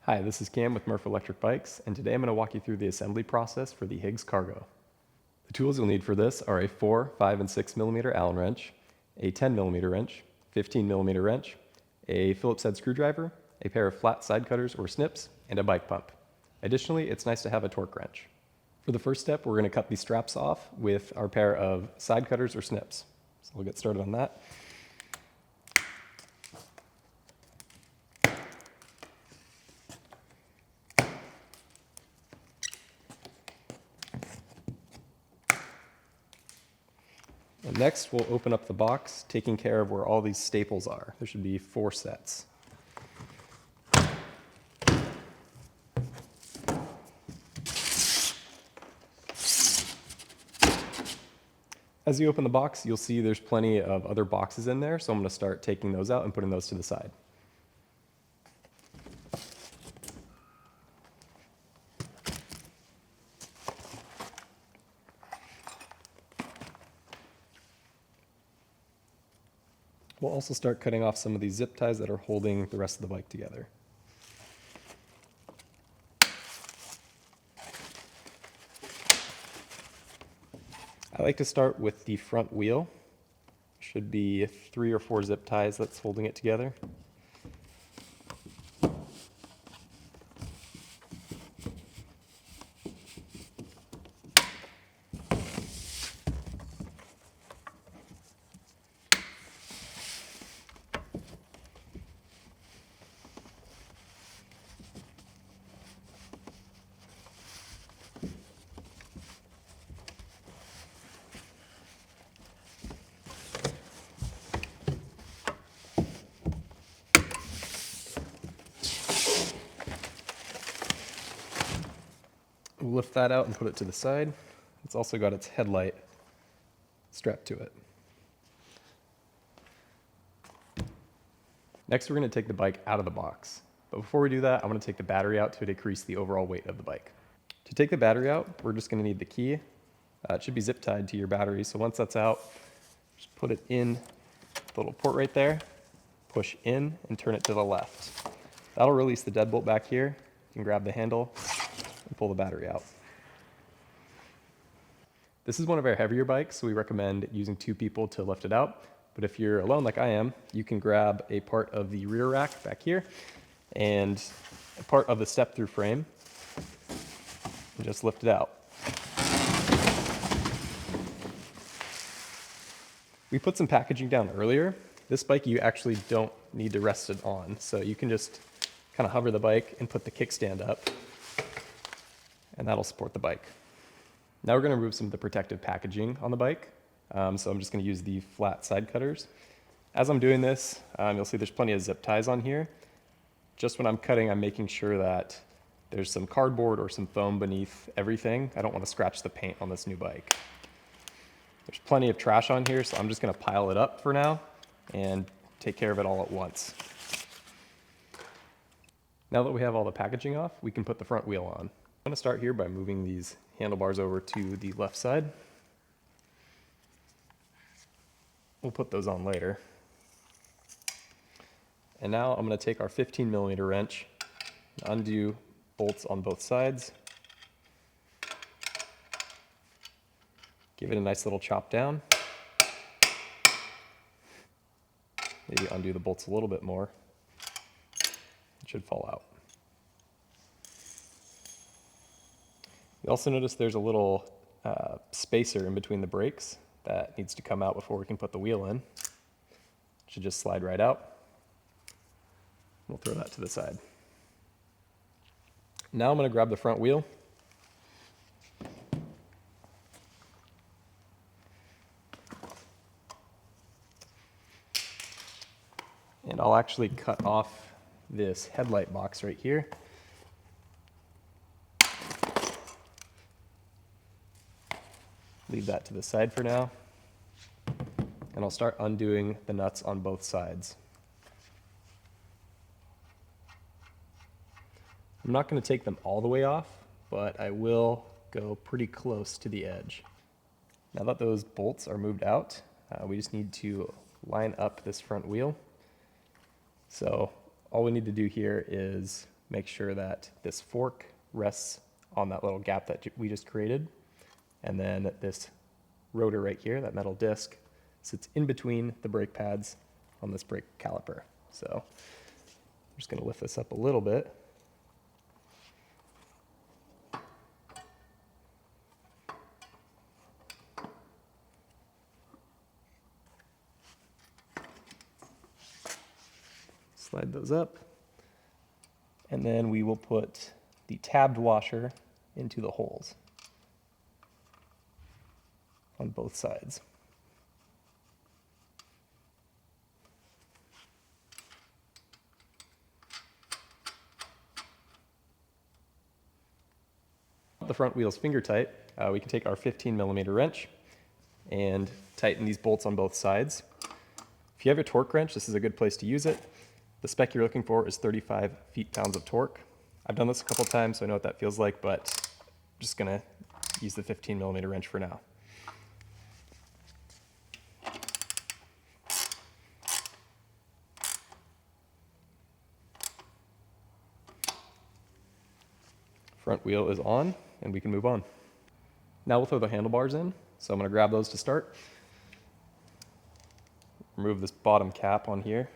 Hi, this is Cam with Murf Electric Bikes, and today I'm going to walk you through the assembly process for the Higgs Cargo. The tools you'll need for this are a 4, 5, and 6 millimeter Allen wrench, a 10 millimeter wrench, 15 millimeter wrench, a Phillips head screwdriver, a pair of flat side cutters or snips, and a bike pump. Additionally, it's nice to have a torque wrench. For the first step, we're going to cut these straps off with our pair of side cutters or snips. So we'll get started on that. And next, we'll open up the box, taking care of where all these staples are. There should be 4 sets. As you open the box, you'll see there's plenty of other boxes in there, so I'm going to start taking those out and putting those to the side. We'll also start cutting off some of these zip ties that are holding the rest of the bike together. I like to start with the front wheel. Should be 3 or 4 zip ties that's holding it together. We'll lift that out and put it to the side. It's also got its headlight strapped to it. Next, we're going to take the bike out of the box. But before we do that, I'm going to take the battery out to decrease the overall weight of the bike. To take the battery out, we're just going to need the key. It should be zip tied to your battery. So once that's out, just put it in the little port right there, push in and turn it to the left. That'll release the deadbolt back here. You can grab the handle and pull the battery out. This is one of our heavier bikes, so we recommend using 2 people to lift it out. But if you're alone like I am, you can grab a part of the rear rack back here and a part of the step-through frame and just lift it out. We put some packaging down earlier. This bike you actually don't need to rest it on, so you can just kind of hover the bike and put the kickstand up, and that'll support the bike. Now we're going to remove some of the protective packaging on the bike. So I'm just going to use the flat side cutters. As I'm doing this, you'll see there's plenty of zip ties on here. Just when I'm cutting, I'm making sure that there's some cardboard or some foam beneath everything. I don't want to scratch the paint on this new bike. There's plenty of trash on here, so I'm just going to pile it up for now and take care of it all at once. Now that we have all the packaging off, we can put the front wheel on. I'm going to start here by moving these handlebars over to the left side. We'll put those on later. And now I'm going to take our 15 millimeter wrench, undo bolts on both sides, give it a nice little chop down, maybe undo the bolts a little bit more. It should fall out. You also notice there's a little spacer in between the brakes that needs to come out before we can put the wheel in. It should just slide right out. We'll throw that to the side. Now I'm going to grab the front wheel. And I'll actually cut off this headlight box right here. Leave that to the side for now. And I'll start undoing the nuts on both sides. I'm not going to take them all the way off, but I will go pretty close to the edge. Now that those bolts are moved out, we just need to line up this front wheel. So all we need to do here is make sure that this fork rests on that little gap that we just created. And then this rotor right here, that metal disc, sits in between the brake pads on this brake caliper. So I'm just going to lift this up a little bit. Slide those up. And then we will put the tabbed washer into the holes on both sides. The front wheel's finger tight. We can take our 15mm wrench and tighten these bolts on both sides. If you have your torque wrench, this is a good place to use it. The spec you're looking for is 35 feet-pounds of torque. I've done this a couple times, so I know what that feels like, but I'm just gonna use the 15mm wrench for now. Front wheel is on, and we can move on. Now we'll throw the handlebars in. So I'm gonna grab those to start. Remove this bottom cap on here.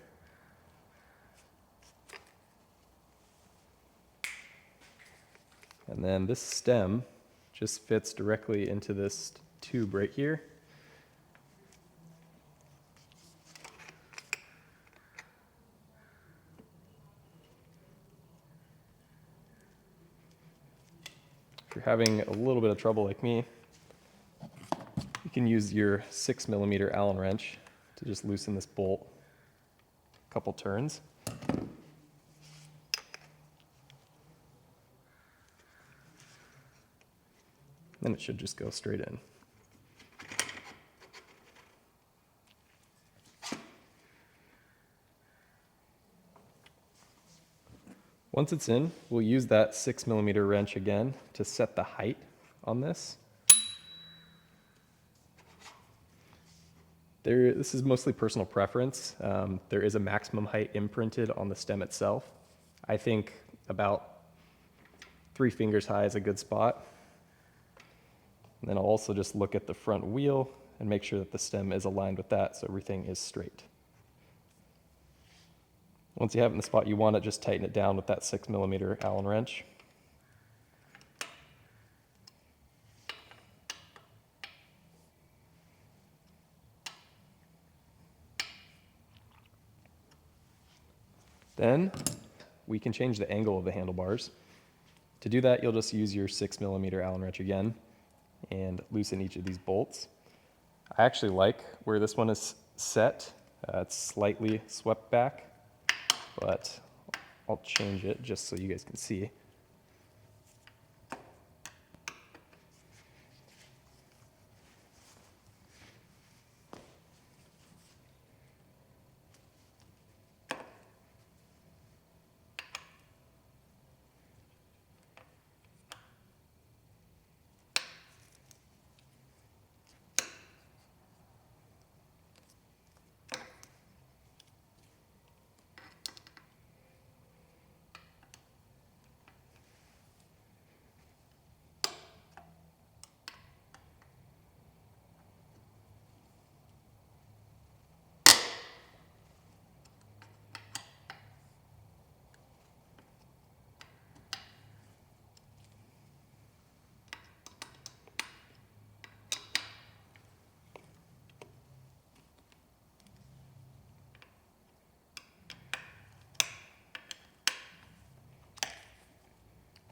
And then this stem just fits directly into this tube right here. If you're having a little bit of trouble like me, you can use your 6mm Allen wrench to just loosen this bolt a couple turns. Then it should just go straight in. Once it's in, we'll use that 6mm wrench again to set the height on this. This is mostly personal preference. There is a maximum height imprinted on the stem itself. I think about 3 fingers high is a good spot. And then I'll also just look at the front wheel and make sure that the stem is aligned with that so everything is straight. Once you have it in the spot you want it, just tighten it down with that 6mm Allen wrench. Then we can change the angle of the handlebars. To do that, you'll just use your 6mm Allen wrench again and loosen each of these bolts. I actually like where this one is set. It's slightly swept back, but I'll change it just so you guys can see.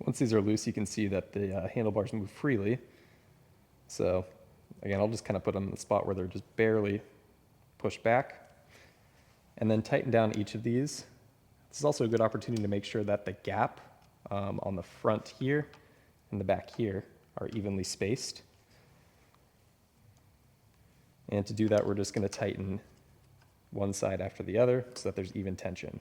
Once these are loose, you can see that the handlebars move freely. So again, I'll just kind of put them in the spot where they're just barely pushed back. And then tighten down each of these. This is also a good opportunity to make sure that the gap on the front here and the back here are evenly spaced. And to do that, we're just going to tighten one side after the other so that there's even tension.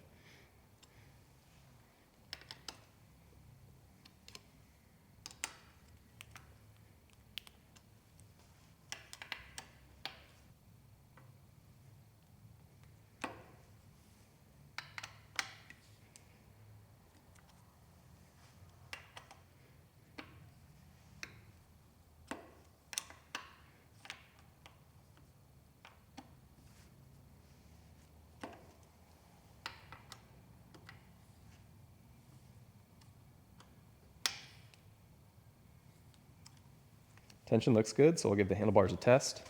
Tension looks good, so I'll give the handlebars a test.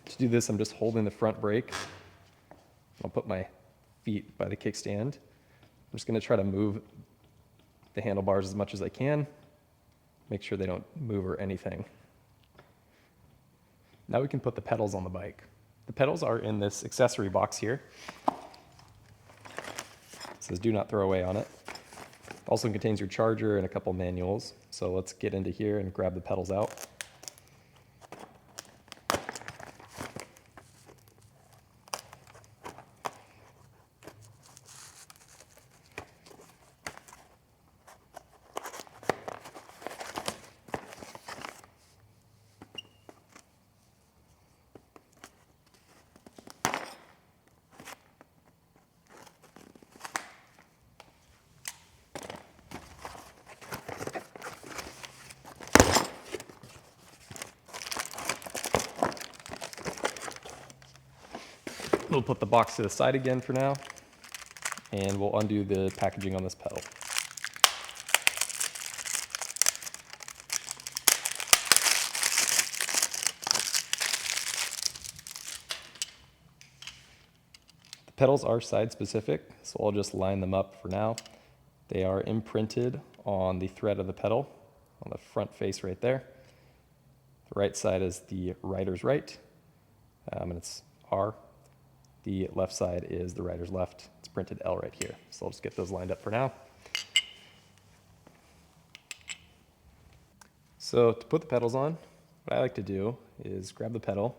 To do this, I'm just holding the front brake. I'll put my feet by the kickstand. I'm just going to try to move the handlebars as much as I can. Make sure they don't move or anything. Now we can put the pedals on the bike. The pedals are in this accessory box here. It says do not throw away on it. Also contains your charger and a couple manuals. So let's get into here and grab the pedals out. We'll put the box to the side again for now, and we'll undo the packaging on this pedal. The pedals are side specific, so I'll just line them up for now. They are imprinted on the thread of the pedal, on the front face right there. The right side is the rider's right, and it's R. The left side is the rider's left. It's printed L right here. So I'll just get those lined up for now. So to put the pedals on, what I like to do is grab the pedal,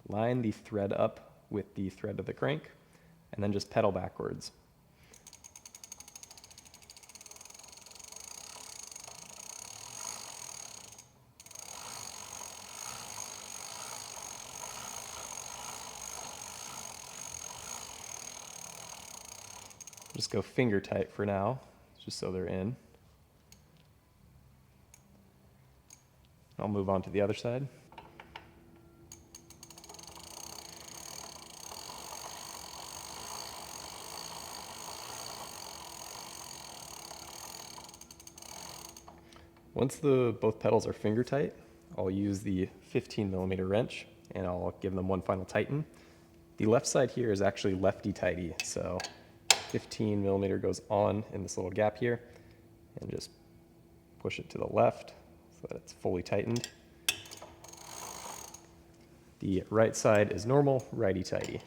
line the thread up with the thread of the crank, and then just pedal backwards. Just go finger tight for now, just so they're in. I'll move on to the other side. Once both pedals are finger tight, I'll use the 15mm wrench and I'll give them one final tighten. The left side here is actually lefty tighty, so 15mm goes on in this little gap here and just push it to the left so that it's fully tightened. The right side is normal, righty tighty.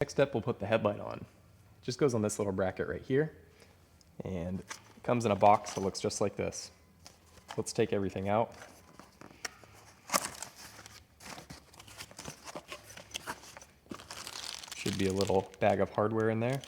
Next step, we'll put the headlight on. It just goes on this little bracket right here, and it comes in a box that looks just like this. Let's take everything out. Should be a little bag of hardware in there.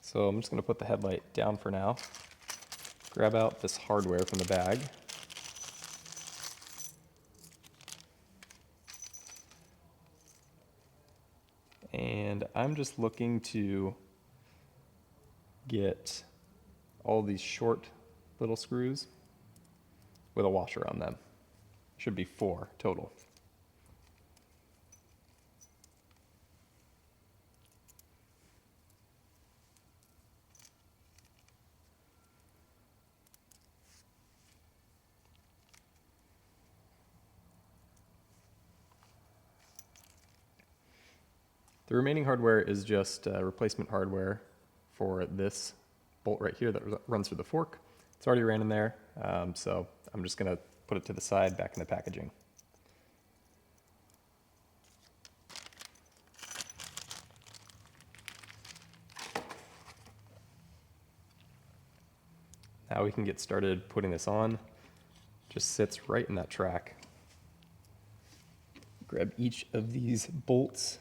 So I'm just going to put the headlight down for now. Grab out this hardware from the bag. And I'm just looking to get all these short little screws with a washer on them. Should be 4 total. The remaining hardware is just replacement hardware for this bolt right here that runs through the fork. It's already ran in there, so I'm just going to put it to the side back in the packaging. Now we can get started putting this on. Just sits right in that track. Grab each of these bolts,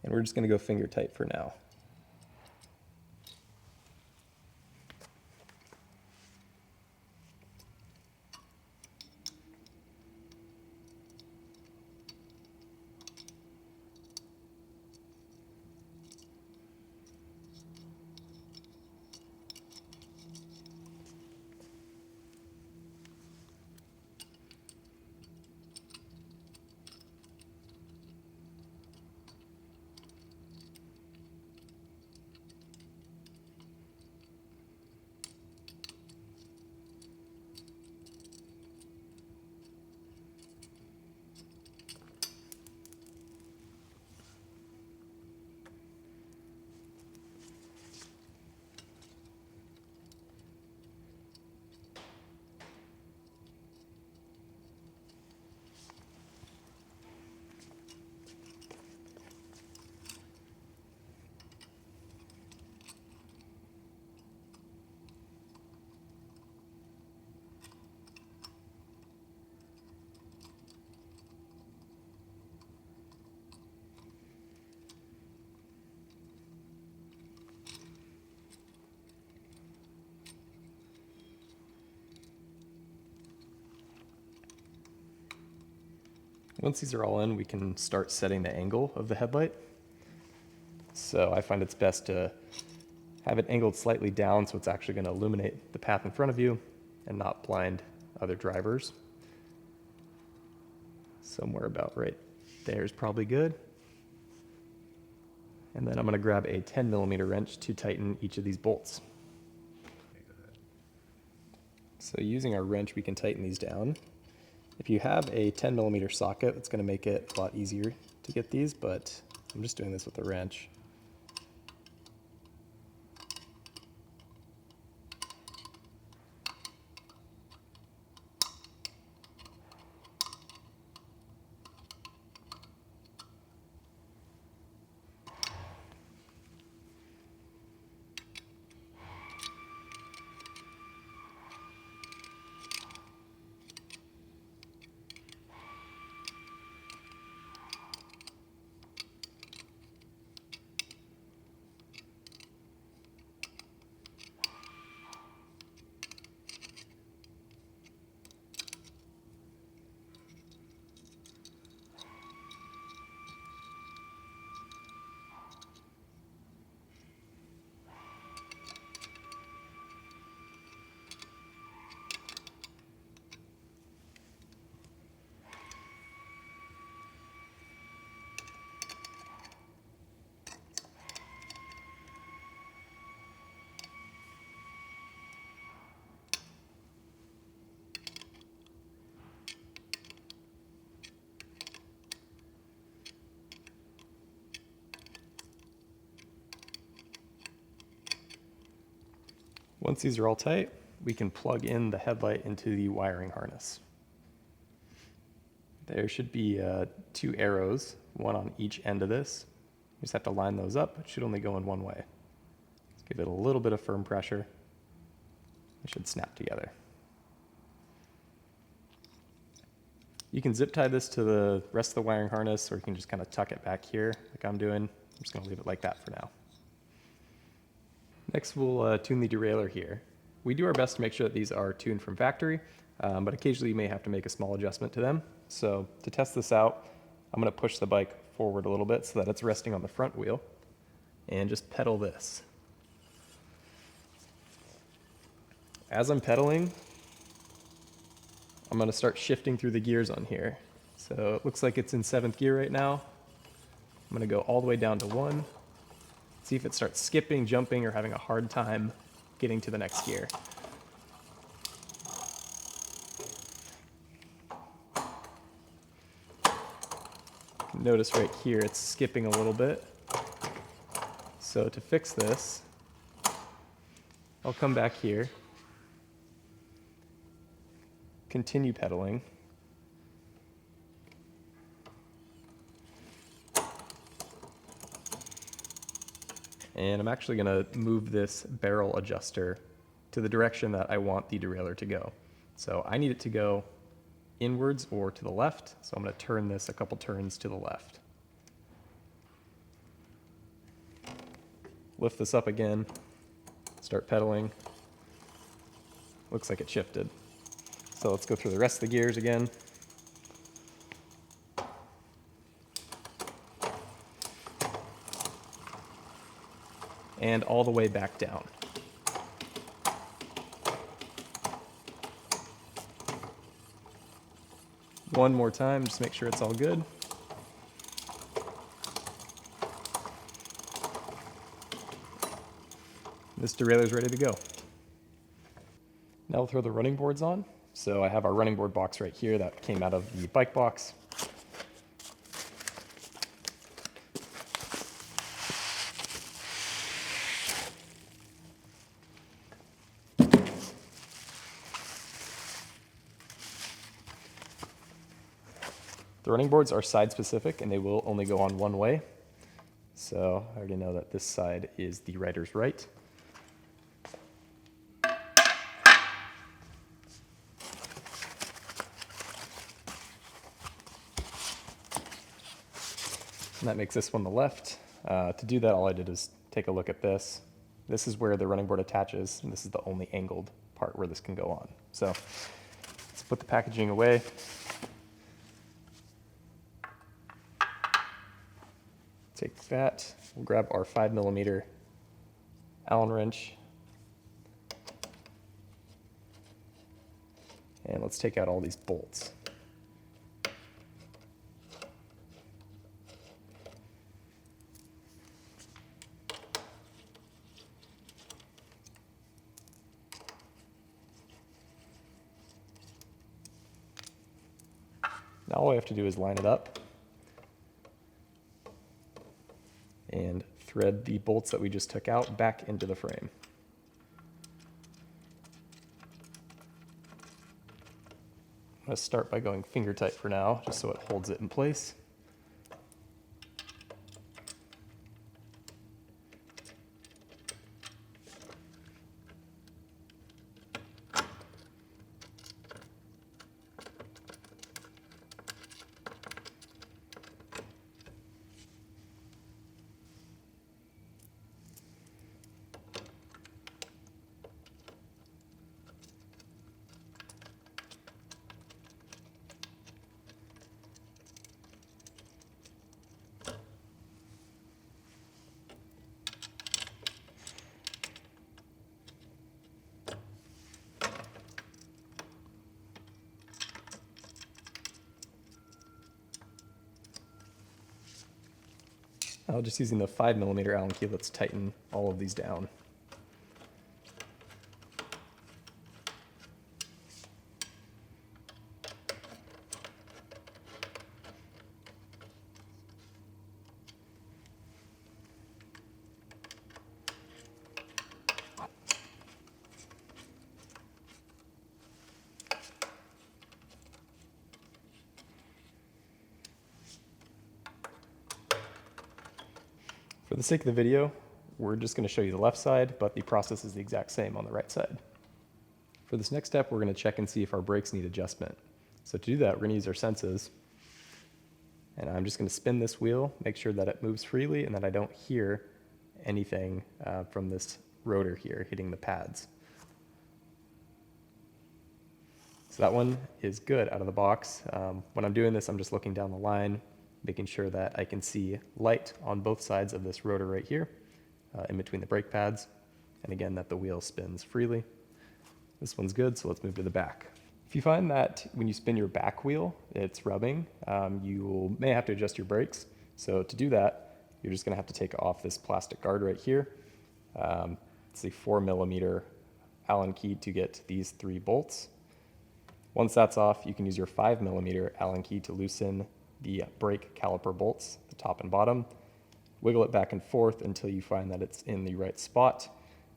and we're just going to go finger tight for now. Once these are all in, we can start setting the angle of the headlight. So I find it's best to have it angled slightly down so it's actually going to illuminate the path in front of you and not blind other drivers. Somewhere about right there is probably good. And then I'm going to grab a 10mm wrench to tighten each of these bolts. So using our wrench, we can tighten these down. If you have a 10mm socket, it's going to make it a lot easier to get these, but I'm just doing this with a wrench. Once these are all tight, we can plug in the headlight into the wiring harness. There should be 2 arrows, one on each end of this. You just have to line those up. It should only go in one way. Let's give it a little bit of firm pressure. It should snap together. You can zip tie this to the rest of the wiring harness, or you can just kind of tuck it back here like I'm doing. I'm just going to leave it like that for now. Next, we'll tune the derailleur here. We do our best to make sure that these are tuned from factory, but occasionally you may have to make a small adjustment to them. So to test this out, I'm going to push the bike forward a little bit so that it's resting on the front wheel, and just pedal this. As I'm pedaling, I'm going to start shifting through the gears on here. So it looks like it's in 7th gear right now. I'm going to go all the way down to 1. See if it starts skipping, jumping, or having a hard time getting to the next gear. Notice right here it's skipping a little bit. So to fix this, I'll come back here, continue pedaling, and I'm actually going to move this barrel adjuster to the direction that I want the derailleur to go. So I need it to go inwards or to the left, so I'm going to turn this a couple turns to the left. Lift this up again, start pedaling. Looks like it shifted. So let's go through the rest of the gears again. And all the way back down. One more time, just make sure it's all good. This derailleur is ready to go. Now we'll throw the running boards on. So I have our running board box right here that came out of the bike box. The running boards are side specific and they will only go on one way. So I already know that this side is the rider's right. And that makes this one the left. To do that, all I did is take a look at this. This is where the running board attaches, and this is the only angled part where this can go on. So let's put the packaging away. Take that, we'll grab our 5mm Allen wrench, and let's take out all these bolts. Now all we have to do is line it up and thread the bolts that we just took out back into the frame. I'm going to start by going finger tight for now, just so it holds it in place. Now just using the 5mm Allen key, let's tighten all of these down. For the sake of the video, we're just going to show you the left side, but the process is the exact same on the right side. For this next step, we're going to check and see if our brakes need adjustment. So to do that, we're going to use our senses. And I'm just going to spin this wheel, make sure that it moves freely and that I don't hear anything from this rotor here hitting the pads. So that one is good out of the box. When I'm doing this, I'm just looking down the line, making sure that I can see light on both sides of this rotor right here, in between the brake pads, and again that the wheel spins freely. This one's good, so let's move to the back. If you find that when you spin your back wheel, it's rubbing, you may have to adjust your brakes. So to do that, you're just gonna have to take off this plastic guard right here. It's a 4mm Allen key to get these 3 bolts. Once that's off, you can use your 5mm Allen key to loosen the brake caliper bolts, the top and bottom. Wiggle it back and forth until you find that it's in the right spot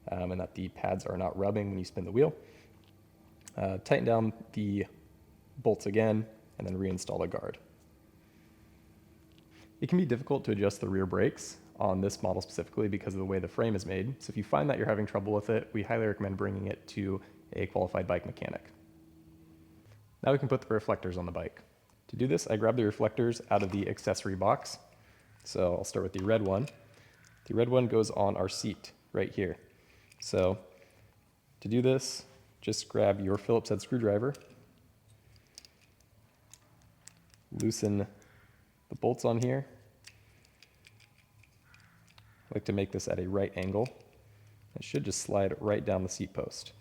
and that the pads are not rubbing when you spin the wheel. Tighten down the bolts again and then reinstall the guard. It can be difficult to adjust the rear brakes on this model specifically because of the way the frame is made. So if you find that you're having trouble with it, we highly recommend bringing it to a qualified bike mechanic. Now we can put the reflectors on the bike. To do this, I grabbed the reflectors out of the accessory box. So I'll start with the red one. The red one goes on our seat right here. So to do this, just grab your Phillips head screwdriver, loosen the bolts on here. I like to make this at a right angle. It should just slide right down the seat post.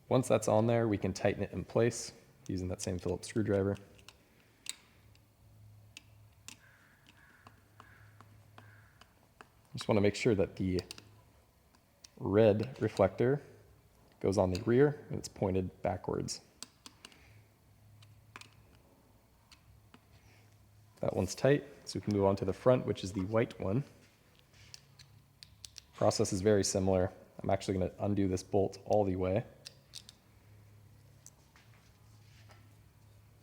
Once that's on there, we can tighten it in place using that same Phillips screwdriver. Just want to make sure that the red reflector goes on the rear and it's pointed backwards. That one's tight, so we can move on to the front, which is the white one. Process is very similar. I'm actually going to undo this bolt all the way.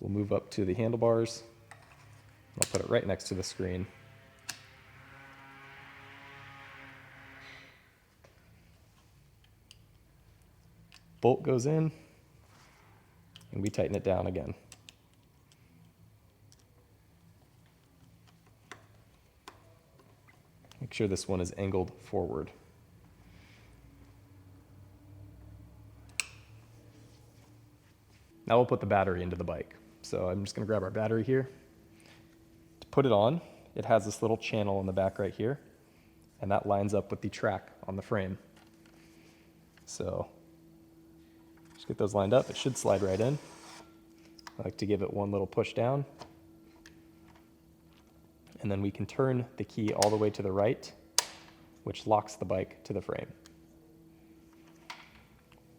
We'll move up to the handlebars. I'll put it right next to the screen. Bolt goes in, and we tighten it down again. Make sure this one is angled forward. Now we'll put the battery into the bike. So I'm just gonna grab our battery here. To put it on, it has this little channel in the back right here, and that lines up with the track on the frame. So just get those lined up. It should slide right in. I like to give it one little push down. And then we can turn the key all the way to the right, which locks the bike to the frame.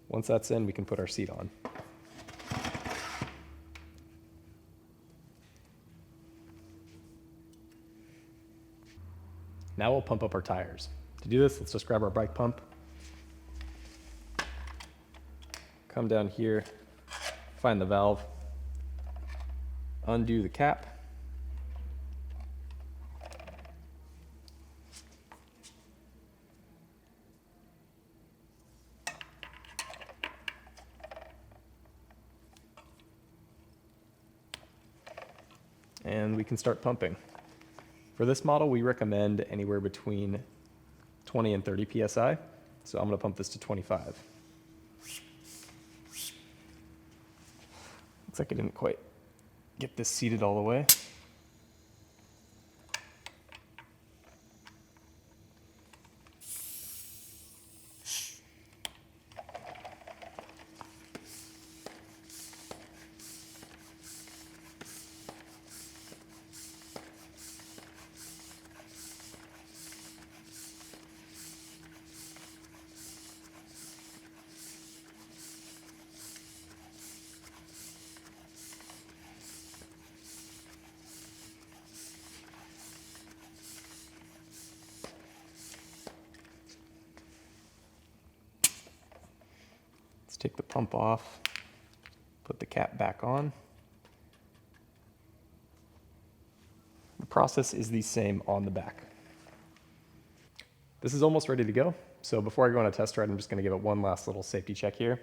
Once that's in, we can put our seat on. Now we'll pump up our tires. To do this, let's just grab our bike pump. Come down here, find the valve, undo the cap, and we can start pumping. For this model, we recommend anywhere between 20 and 30 PSI, so I'm gonna pump this to 25. Looks like I didn't quite get this seated all the way. Let's take the pump off, put the cap back on. The process is the same on the back. This is almost ready to go. So before I go on a test ride, I'm just gonna give it one last little safety check here.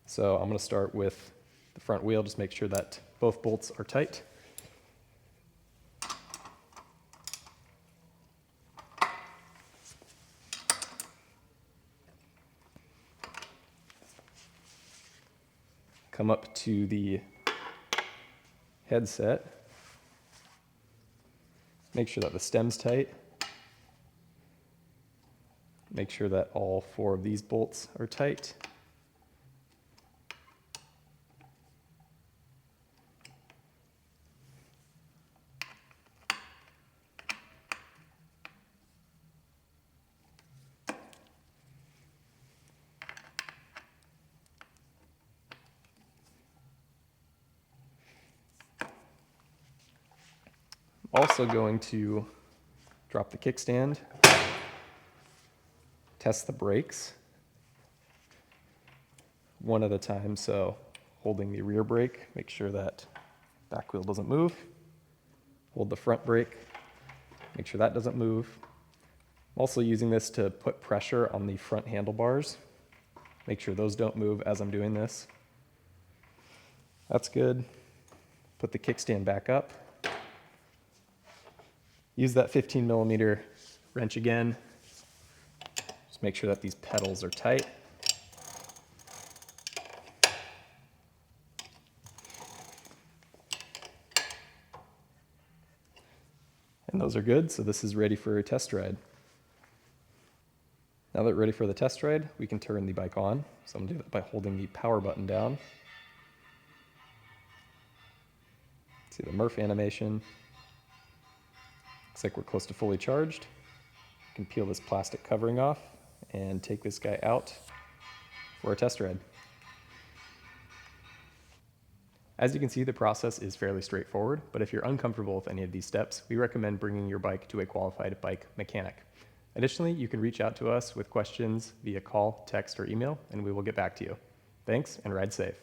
So I'm gonna start with the front wheel, just make sure that both bolts are tight. Come up to the headset, make sure that the stem's tight, make sure that all 4 of these bolts are tight. Also going to drop the kickstand, test the brakes one at a time. So holding the rear brake, make sure that back wheel doesn't move. Hold the front brake, make sure that doesn't move. I'm also using this to put pressure on the front handlebars. Make sure those don't move as I'm doing this. That's good. Put the kickstand back up. Use that 15mm wrench again. Just make sure that these pedals are tight. And those are good, so this is ready for a test ride. Now that we're ready for the test ride, we can turn the bike on. So I'm gonna do that by holding the power button down. See the Murf animation. Looks like we're close to fully charged. You can peel this plastic covering off and take this guy out for a test ride. As you can see, the process is fairly straightforward, but if you're uncomfortable with any of these steps, we recommend bringing your bike to a qualified bike mechanic. Additionally, you can reach out to us with questions via call, text, or email, and we will get back to you. Thanks, and ride safe.